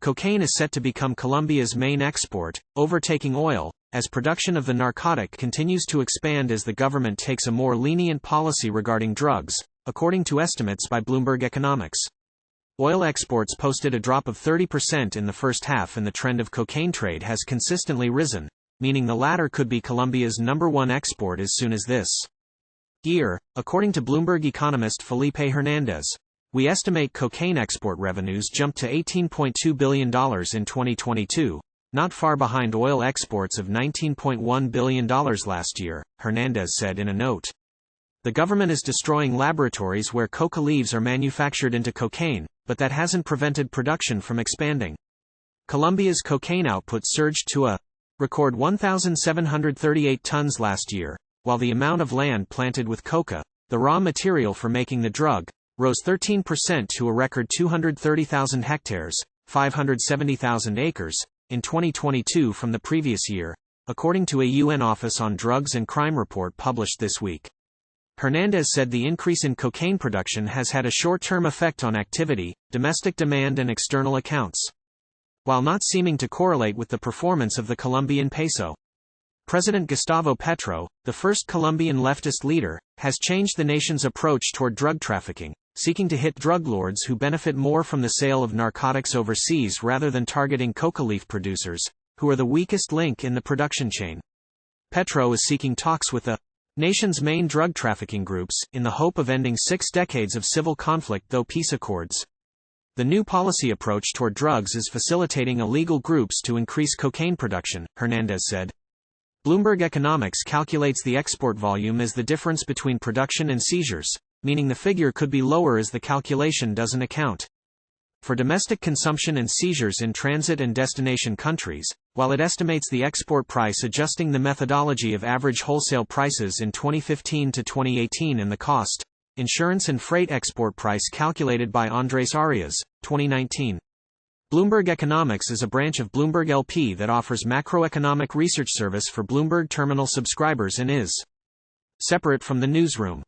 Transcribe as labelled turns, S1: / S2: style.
S1: Cocaine is set to become Colombia's main export, overtaking oil, as production of the narcotic continues to expand as the government takes a more lenient policy regarding drugs, according to estimates by Bloomberg Economics. Oil exports posted a drop of 30% in the first half, and the trend of cocaine trade has consistently risen, meaning the latter could be Colombia's #1 export as soon as this year, according to Bloomberg economist Felipe Hernandez. We estimate cocaine export revenues jumped to $18.2 billion in 2022, not far behind oil exports of $19.1 billion last year, Hernandez said in a note. The government is destroying laboratories where coca leaves are manufactured into cocaine, but that hasn't prevented production from expanding. Colombia's cocaine output surged to a record 1,738 tons last year, while the amount of land planted with coca, the raw material for making the drug, rose 13% to a record 230,000 hectares, 570,000 acres, in 2022 from the previous year, according to a UN Office on Drugs and Crime report published this week. Hernandez said the increase in cocaine production has had a short-term effect on activity, domestic demand and external accounts, while not seeming to correlate with the performance of the Colombian peso. President Gustavo Petro, the first Colombian leftist leader, has changed the nation's approach toward drug trafficking, seeking to hit drug lords who benefit more from the sale of narcotics overseas rather than targeting coca leaf producers, who are the weakest link in the production chain. Petro is seeking talks with the nation's main drug trafficking groups, in the hope of ending 6 decades of civil conflict through peace accords. The new policy approach toward drugs is facilitating illegal groups to increase cocaine production, Hernandez said. Bloomberg Economics calculates the export volume as the difference between production and seizures, meaning the figure could be lower as the calculation doesn't account for domestic consumption and seizures in transit and destination countries, while it estimates the export price adjusting the methodology of average wholesale prices in 2015 to 2018 and the cost, insurance and freight export price calculated by Andres Arias, 2019. Bloomberg Economics is a branch of Bloomberg LP that offers macroeconomic research service for Bloomberg Terminal subscribers and is separate from the newsroom.